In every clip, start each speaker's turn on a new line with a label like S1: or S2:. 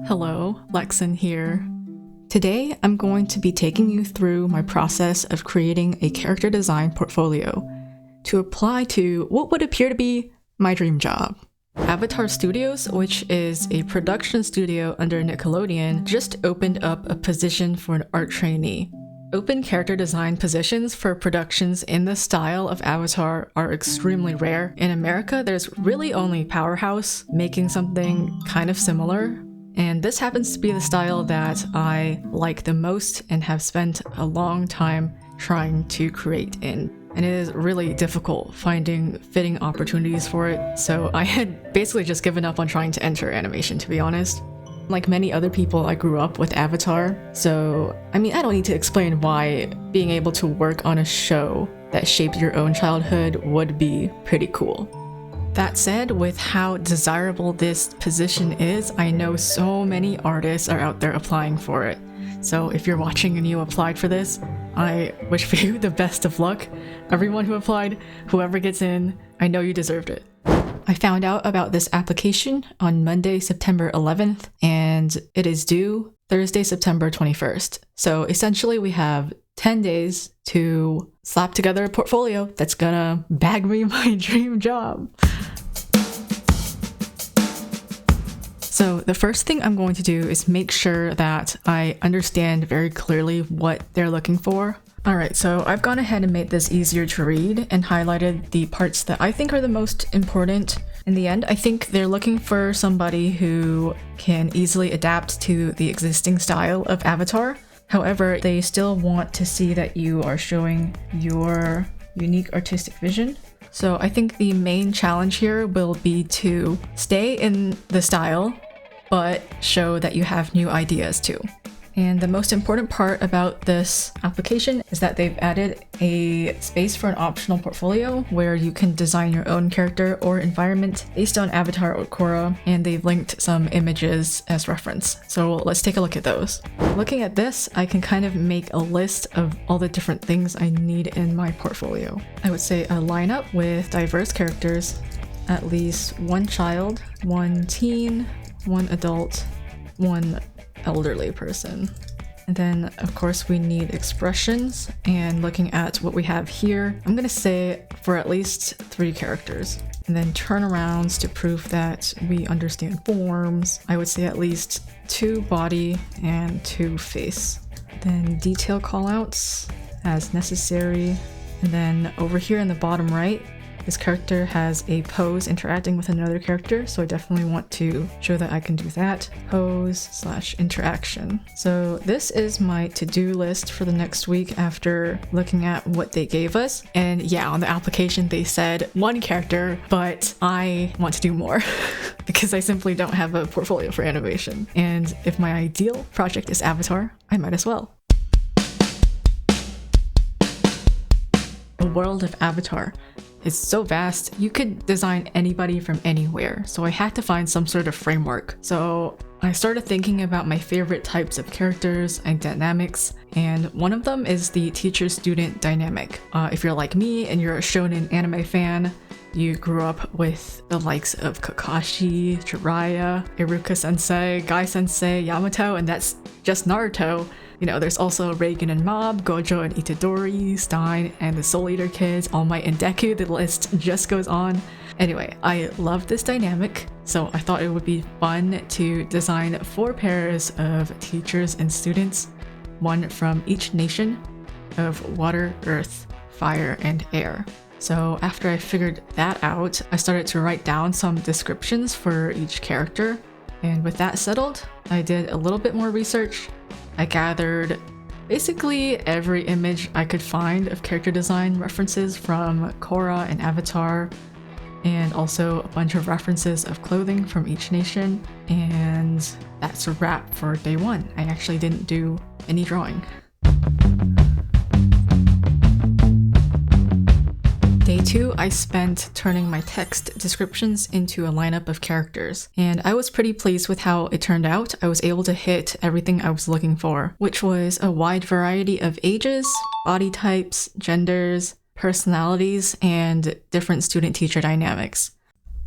S1: Hello, Lexan here. Today, I'm going to be taking you through my process of creating a character design portfolio to apply to what would appear to be my dream job. Avatar Studios, which is a production studio under Nickelodeon, just opened up a position for an art trainee. Open character design positions for productions in the style of Avatar are extremely rare. In America, there's really only Powerhouse making something kind of similar. And this happens to be the style that I like the most and have spent a long time trying to create in. And it is really difficult finding fitting opportunities for it, so I had basically just given up on trying to enter animation, to be honest. Like many other people, I grew up with Avatar, so I don't need to explain why being able to work on a show that shaped your own childhood would be pretty cool. That said, with how desirable this position is, I know so many artists are out there applying for it. So if you're watching and you applied for this, I wish for you the best of luck. Everyone who applied, whoever gets in, I know you deserved it. I found out about this application on Monday, September 11th, and it is due Thursday, September 21st. So essentially we have 10 days to slap together a portfolio that's gonna bag me my dream job. So the first thing I'm going to do is make sure that I understand very clearly what they're looking for. Alright, so I've gone ahead and made this easier to read and highlighted the parts that I think are the most important. In the end, I think they're looking for somebody who can easily adapt to the existing style of Avatar. However, they still want to see that you are showing your unique artistic vision. So I think the main challenge here will be to stay in the style, but show that you have new ideas too. And the most important part about this application is that they've added a space for an optional portfolio where you can design your own character or environment based on Avatar or Korra, and they've linked some images as reference. So let's take a look at those. Looking at this, I can kind of make a list of all the different things I need in my portfolio. I would say a lineup with diverse characters, at least one child, one teen, one adult, one elderly person. And then of course we need expressions, and looking at what we have here, I'm gonna say for at least 3 characters. And then turnarounds to prove that we understand forms, I would say at least 2 body and 2 face. Then detail callouts as necessary. And then over here in the bottom right, this character has a pose interacting with another character, so I definitely want to show that I can do that. Pose/interaction. So this is my to-do list for the next week after looking at what they gave us. And yeah, on the application they said 1 character, but I want to do more because I simply don't have a portfolio for animation. And if my ideal project is Avatar, I might as well. The world of Avatar is so vast, you could design anybody from anywhere, so I had to find some sort of framework. So I started thinking about my favorite types of characters and dynamics, and one of them is the teacher-student dynamic. If you're like me and you're a shonen anime fan, you grew up with the likes of Kakashi, Jiraiya, Iruka-sensei, Guy-sensei, Yamato, and that's just Naruto. You know, there's also Reigen and Mob, Gojo and Itadori, Stein, and the Soul Eater kids, All Might and Deku, the list just goes on. Anyway, I love this dynamic, so I thought it would be fun to design 4 pairs of teachers and students, 1 from each nation of water, earth, fire, and air. So after I figured that out, I started to write down some descriptions for each character, and with that settled, I did a little bit more research. I gathered basically every image I could find of character design references from Korra and Avatar, and also a bunch of references of clothing from each nation, and that's a wrap for day 1. I actually didn't do any drawing. Day 2, I spent turning my text descriptions into a lineup of characters, and I was pretty pleased with how it turned out. I was able to hit everything I was looking for, which was a wide variety of ages, body types, genders, personalities, and different student-teacher dynamics.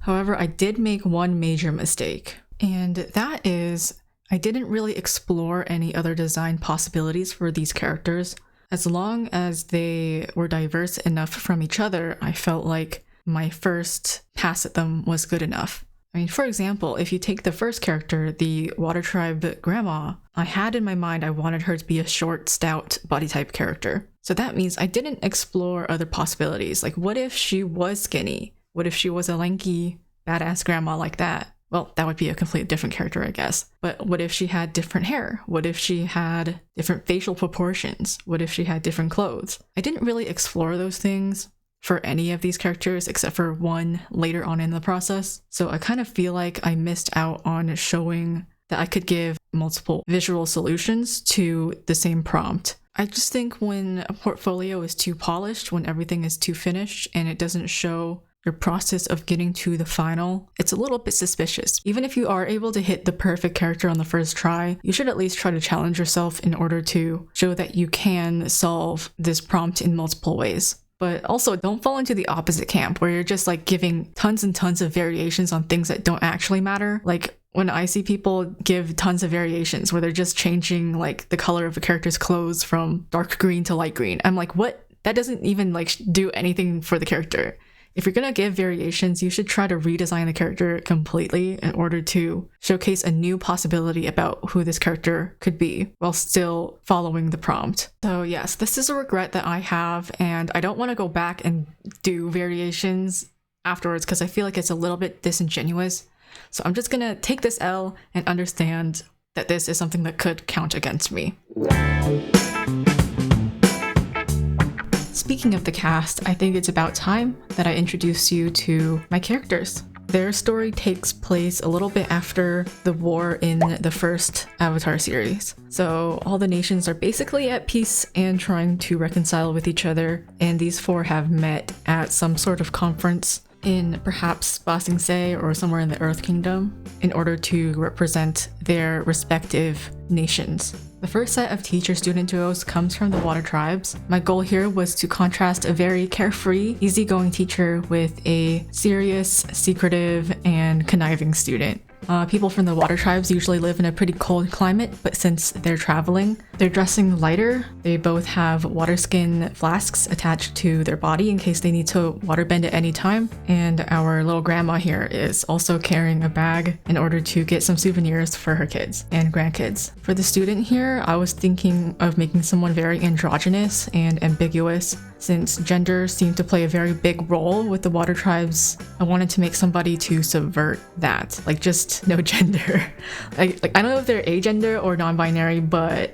S1: However, I did make one major mistake, and that is I didn't really explore any other design possibilities for these characters. As long as they were diverse enough from each other, I felt like my first pass at them was good enough. I mean, for example, if you take the first character, the Water Tribe Grandma, I had in my mind I wanted her to be a short, stout body type character. So that means I didn't explore other possibilities. Like, what if she was skinny? What if she was a lanky, badass grandma like that? Well, that would be a completely different character, I guess. But what if she had different hair? What if she had different facial proportions? What if she had different clothes? I didn't really explore those things for any of these characters except for one later on in the process. So I kind of feel like I missed out on showing that I could give multiple visual solutions to the same prompt. I just think when a portfolio is too polished, when everything is too finished and it doesn't show your process of getting to the final, it's a little bit suspicious. Even if you are able to hit the perfect character on the first try, you should at least try to challenge yourself in order to show that you can solve this prompt in multiple ways. But also don't fall into the opposite camp where you're just like giving tons and tons of variations on things that don't actually matter. Like when I see people give tons of variations where they're just changing like the color of a character's clothes from dark green to light green, I'm like, what? That doesn't even like do anything for the character. If you're gonna give variations, you should try to redesign the character completely in order to showcase a new possibility about who this character could be while still following the prompt. So yes, this is a regret that I have, and I don't want to go back and do variations afterwards because I feel like it's a little bit disingenuous. So I'm just gonna take this L and understand that this is something that could count against me. Speaking of the cast, I think it's about time that I introduce you to my characters. Their story takes place a little bit after the war in the first Avatar series. So all the nations are basically at peace and trying to reconcile with each other, and these four have met at some sort of conference in perhaps Ba Sing Se or somewhere in the Earth Kingdom in order to represent their respective nations. The first set of teacher-student duos comes from the Water Tribes. My goal here was to contrast a very carefree, easygoing teacher with a serious, secretive, and conniving student. People from the Water Tribes usually live in a pretty cold climate, but since they're traveling, they're dressing lighter. They both have water skin flasks attached to their body in case they need to waterbend at any time. And our little grandma here is also carrying a bag in order to get some souvenirs for her kids and grandkids. For the student here, I was thinking of making someone very androgynous and ambiguous. Since gender seemed to play a very big role with the Water Tribes, I wanted to make somebody to subvert that. Like, just no gender. I don't know if they're agender or non-binary,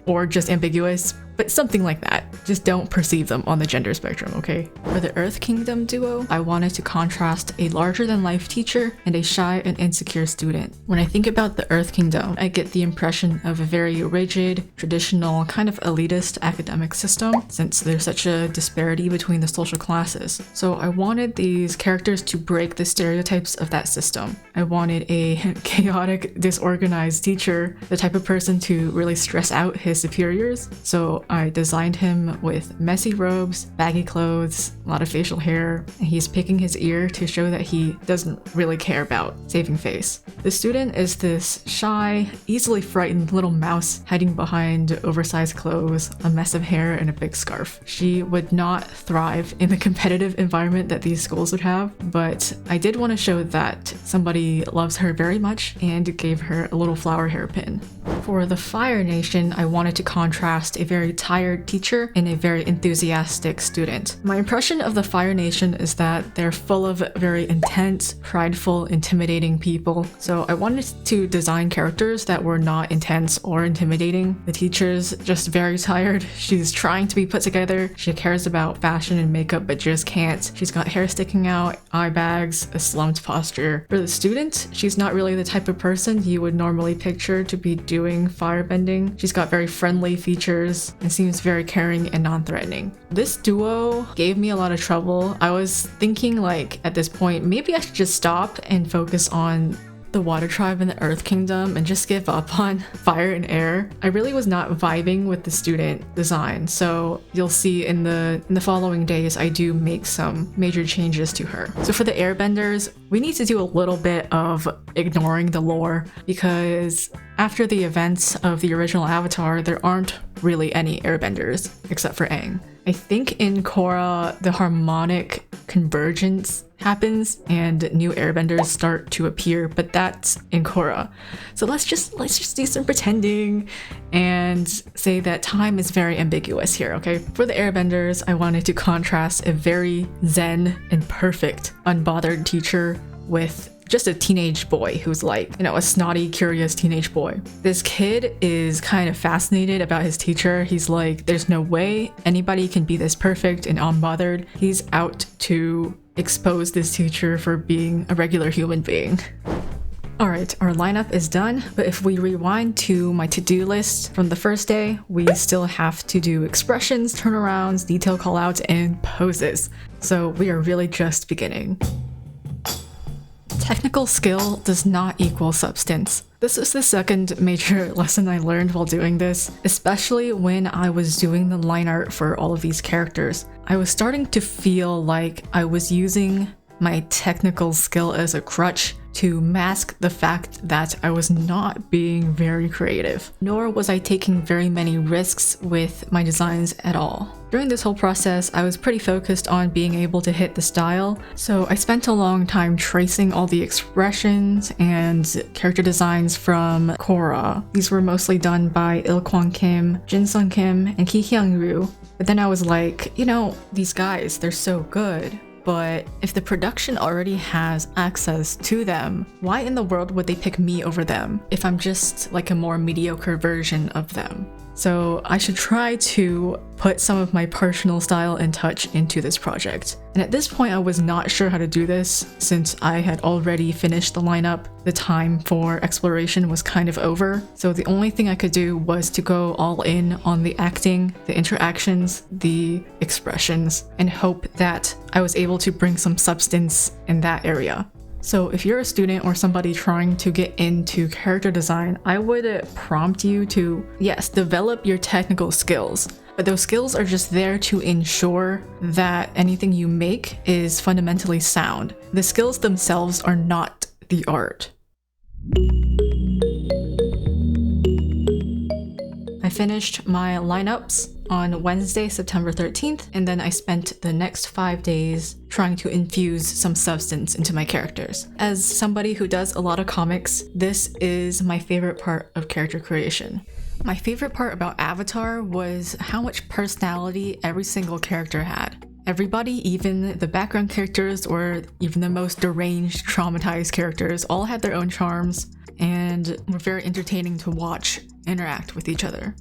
S1: or just ambiguous, but something like that. Just don't perceive them on the gender spectrum, okay? For the Earth Kingdom duo, I wanted to contrast a larger-than-life teacher and a shy and insecure student. When I think about the Earth Kingdom, I get the impression of a very rigid, traditional, kind of elitist academic system, since there's such a disparity between the social classes. So I wanted these characters to break the stereotypes of that system. I wanted a chaotic, disorganized teacher, the type of person to really stress out his superiors. So I designed him with messy robes, baggy clothes, a lot of facial hair, and he's picking his ear to show that he doesn't really care about saving face. The student is this shy, easily frightened little mouse hiding behind oversized clothes, a mess of hair, and a big scarf. She would not thrive in the competitive environment that these schools would have, but I did want to show that somebody loves her very much and gave her a little flower hairpin. For the Fire Nation, I wanted to contrast a very tired teacher and a very enthusiastic student. My impression of the Fire Nation is that they're full of very intense, prideful, intimidating people. So I wanted to design characters that were not intense or intimidating. The teacher's just very tired. She's trying to be put together. She cares about fashion and makeup but just can't. She's got hair sticking out, eye bags, a slumped posture. For the student, she's not really the type of person you would normally picture to be doing firebending. She's got very friendly features and seems very caring and non-threatening. This duo gave me a lot of trouble. I was thinking, like, at this point, maybe I should just stop and focus on the water tribe in the earth kingdom and just give up on fire and air. I really was not vibing with the student design, so you'll see in the following days I do make some major changes to her. So for the airbenders, we need to do a little bit of ignoring the lore, because after the events of the original Avatar, there aren't really any airbenders except for Aang. I think in Korra, the harmonic convergence happens and new airbenders start to appear, but that's in Korra. So let's just do some pretending and say that time is very ambiguous here, okay? For the airbenders, I wanted to contrast a very zen and perfect unbothered teacher with just a teenage boy who's like, a snotty, curious teenage boy. This kid is kind of fascinated about his teacher. He's like, there's no way anybody can be this perfect and unbothered. He's out to expose this teacher for being a regular human being. Alright, our lineup is done, but if we rewind to my to-do list from the first day, we still have to do expressions, turnarounds, detail callouts, and poses. So we are really just beginning. Technical skill does not equal substance. This is the second major lesson I learned while doing this, especially when I was doing the line art for all of these characters. I was starting to feel like I was using my technical skill as a crutch to mask the fact that I was not being very creative, nor was I taking very many risks with my designs at all. During this whole process, I was pretty focused on being able to hit the style, so I spent a long time tracing all the expressions and character designs from Korra. These were mostly done by Il Kwang Kim, Jin Sung Kim, and Ki Hyung Ryu. But then I was like, these guys, they're so good. But if the production already has access to them, why in the world would they pick me over them if I'm just like a more mediocre version of them? So I should try to put some of my personal style and touch into this project. And at this point, I was not sure how to do this since I had already finished the lineup. The time for exploration was kind of over. So the only thing I could do was to go all in on the acting, the interactions, the expressions, and hope that I was able to bring some substance in that area. So if you're a student or somebody trying to get into character design, I would prompt you to, yes, develop your technical skills. But those skills are just there to ensure that anything you make is fundamentally sound. The skills themselves are not the art. I finished my lineups on Wednesday, September 13th, and then I spent the next 5 days trying to infuse some substance into my characters. As somebody who does a lot of comics, this is my favorite part of character creation. My favorite part about Avatar was how much personality every single character had. Everybody, even the background characters or even the most deranged, traumatized characters, all had their own charms and were very entertaining to watch interact with each other.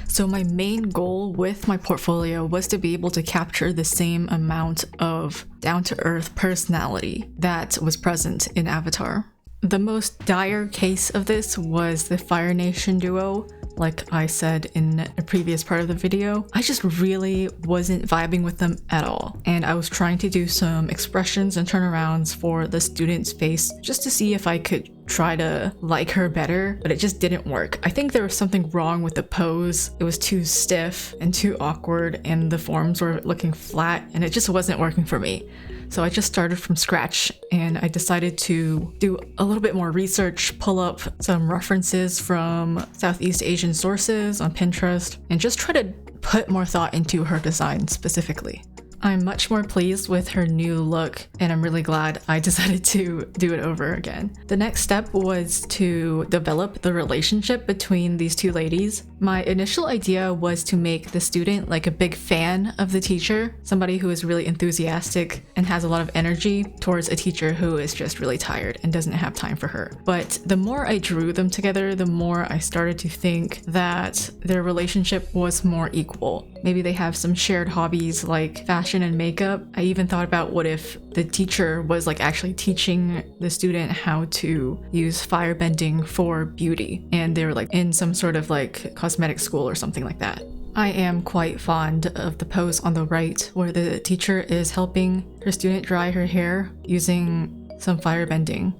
S1: So my main goal with my portfolio was to be able to capture the same amount of down-to-earth personality that was present in Avatar. The most dire case of this was the Fire Nation duo. Like I said in a previous part of the video, I just really wasn't vibing with them at all. And I was trying to do some expressions and turnarounds for the student's face just to see if I could try to like her better, but it just didn't work. I think there was something wrong with the pose. It was too stiff and too awkward, and the forms were looking flat, and it just wasn't working for me. So I just started from scratch, and I decided to do a little bit more research, pull up some references from Southeast Asian sources on Pinterest, and just try to put more thought into her design specifically. I'm much more pleased with her new look, and I'm really glad I decided to do it over again. The next step was to develop the relationship between these two ladies. My initial idea was to make the student like a big fan of the teacher, somebody who is really enthusiastic and has a lot of energy towards a teacher who is just really tired and doesn't have time for her. But the more I drew them together, the more I started to think that their relationship was more equal. Maybe they have some shared hobbies like fashion and makeup. I even thought about what if the teacher was like actually teaching the student how to use firebending for beauty, and they were like in some sort of like cosmetic school or something like that. I am quite fond of the pose on the right where the teacher is helping her student dry her hair using some firebending.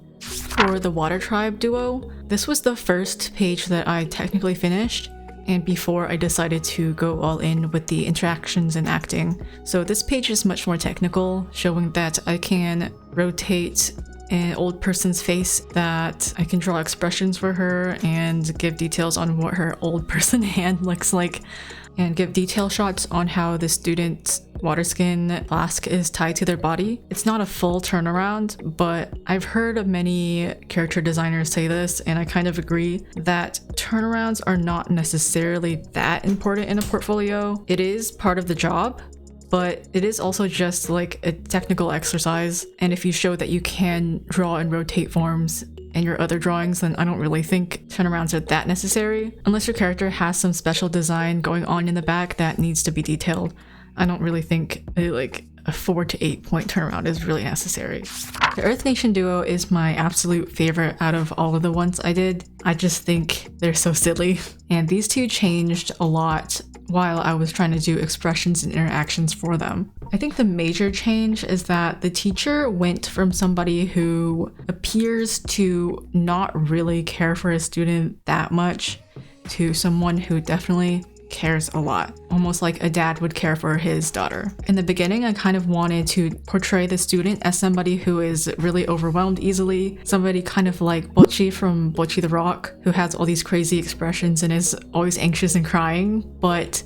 S1: For the Water Tribe duo, this was the first page that I technically finished, and before I decided to go all in with the interactions and acting. So this page is much more technical, showing that I can rotate an old person's face, that I can draw expressions for her and give details on what her old person hand looks like, and give detail shots on how the student's water skin flask is tied to their body. It's not a full turnaround, but I've heard of many character designers say this, and I kind of agree that turnarounds are not necessarily that important in a portfolio. It is part of the job, but it is also just like a technical exercise. And if you show that you can draw and rotate forms in your other drawings, then I don't really think turnarounds are that necessary. Unless your character has some special design going on in the back that needs to be detailed, I don't really think a 4 to 8 point turnaround is really necessary. The Earth Nation duo is my absolute favorite out of all of the ones I did. I just think they're so silly. And these two changed a lot while I was trying to do expressions and interactions for them. I think the major change is that the teacher went from somebody who appears to not really care for a student that much to someone who definitely cares a lot, almost like a dad would care for his daughter. In the beginning, I kind of wanted to portray the student as somebody who is really overwhelmed easily, somebody kind of like Bocchi from Bocchi the Rock, who has all these crazy expressions and is always anxious and crying. But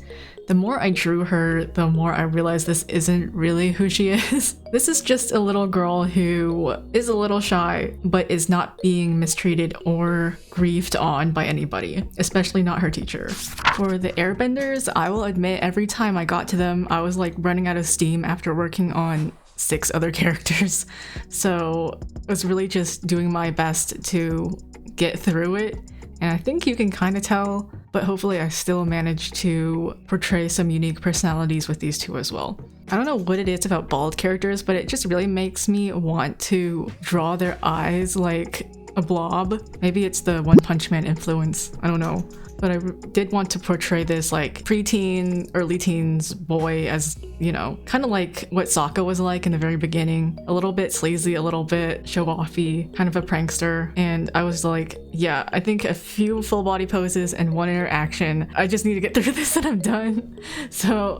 S1: the more I drew her, the more I realized this isn't really who she is. This is just a little girl who is a little shy, but is not being mistreated or grieved on by anybody, especially not her teacher. For the airbenders, I will admit every time I got to them, I was like running out of steam after working on 6 other characters. So I was really just doing my best to get through it. And I think you can kind of tell, but hopefully I still managed to portray some unique personalities with these two as well. I don't know what it is about bald characters, but it just really makes me want to draw their eyes like a blob. Maybe it's the One Punch Man influence, I don't know. But I did want to portray this like preteen, early teens boy as, you know, kind of like what Sokka was like in the very beginning. A little bit sleazy, a little bit show-offy, kind of a prankster. And I was like, yeah, I think a few full body poses and one interaction. I just need to get through this and I'm done. So,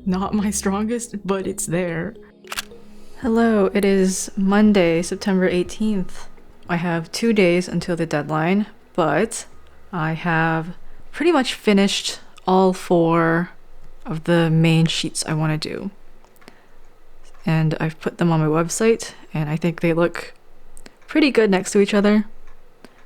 S1: not my strongest, but it's there. Hello, it is Monday, September 18th. I have 2 days until the deadline, but I have pretty much finished all 4 of the main sheets I want to do. And I've put them on my website, and I think they look pretty good next to each other.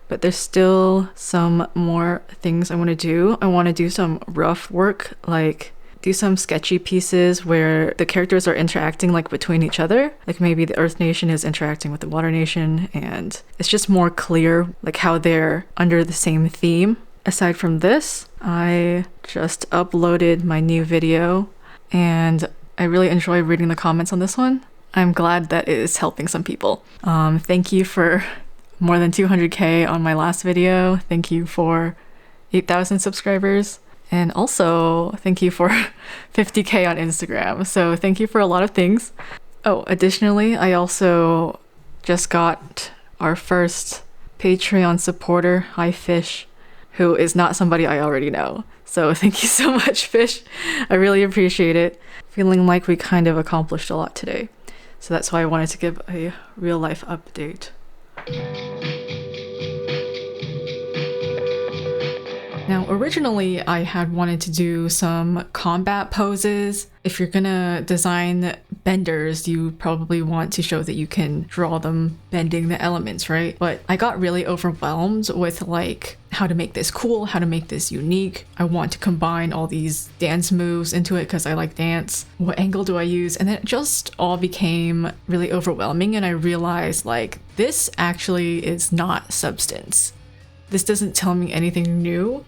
S1: But there's still some more things I want to do. I want to do some rough work, like do some sketchy pieces where the characters are interacting like between each other. Like maybe the Earth Nation is interacting with the Water Nation, and it's just more clear like how they're under the same theme. Aside from this, I just uploaded my new video and I really enjoy reading the comments on this one. I'm glad that it is helping some people. Thank you for more than 200k on my last video. Thank you for 8,000 subscribers. And also, thank you for 50k on Instagram. So thank you for a lot of things. Oh, additionally, I also just got our first Patreon supporter, Hi Fish, who is not somebody I already know. So thank you so much, Fish. I really appreciate it. Feeling like we kind of accomplished a lot today. So that's why I wanted to give a real life update. Now, originally, I had wanted to do some combat poses. If you're gonna design benders, you probably want to show that you can draw them bending the elements, right? But I got really overwhelmed with like how to make this cool, how to make this unique. I want to combine all these dance moves into it because I like dance. What angle do I use? And then it just all became really overwhelming, and I realized like this actually is not substance. This doesn't tell me anything new.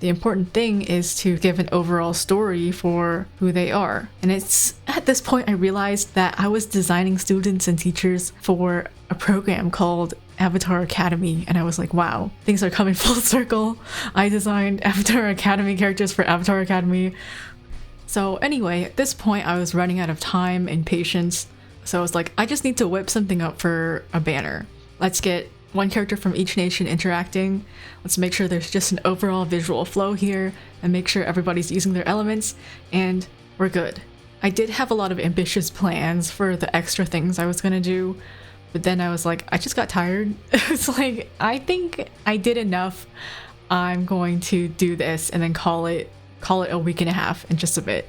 S1: The important thing is to give an overall story for who they are. And it's at this point I realized that I was designing students and teachers for a program called Avatar Academy, and I was like, wow, things are coming full circle. I designed Avatar Academy characters for Avatar Academy. So anyway, at this point I was running out of time and patience. So I was like, I just need to whip something up for a banner. Let's get one character from each nation interacting. Let's make sure there's just an overall visual flow here and make sure everybody's using their elements, and we're good. I did have a lot of ambitious plans for the extra things I was gonna do, but then I was like, I just got tired. It's like, I think I did enough. I'm going to do this and then call it a week and a half and just submit.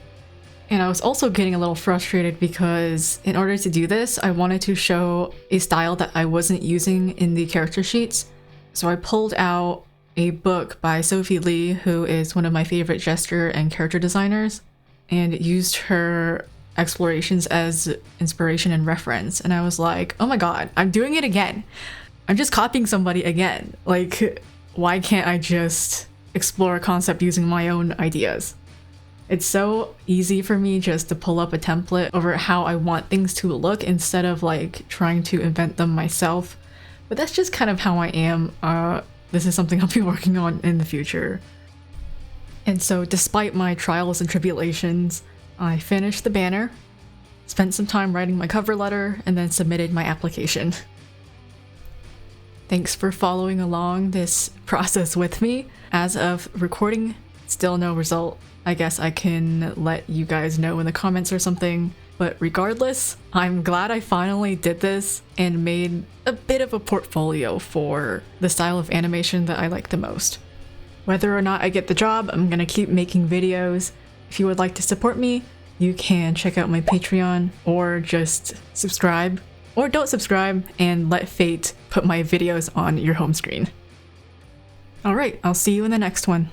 S1: And I was also getting a little frustrated because in order to do this, I wanted to show a style that I wasn't using in the character sheets. So I pulled out a book by Sophie Lee, who is one of my favorite gesture and character designers, and used her explorations as inspiration and reference. And I was like, oh my god, I'm doing it again. I'm just copying somebody again. Like, why can't I just explore a concept using my own ideas? It's so easy for me just to pull up a template over how I want things to look instead of like trying to invent them myself. But that's just kind of how I am. This is something I'll be working on in the future. And so despite my trials and tribulations, I finished the banner, spent some time writing my cover letter, and then submitted my application. Thanks for following along this process with me. As of recording, still no result. I guess I can let you guys know in the comments or something. But regardless, I'm glad I finally did this and made a bit of a portfolio for the style of animation that I like the most. Whether or not I get the job, I'm gonna keep making videos. If you would like to support me, you can check out my Patreon or just subscribe. Or don't subscribe and let fate put my videos on your home screen. Alright, I'll see you in the next one.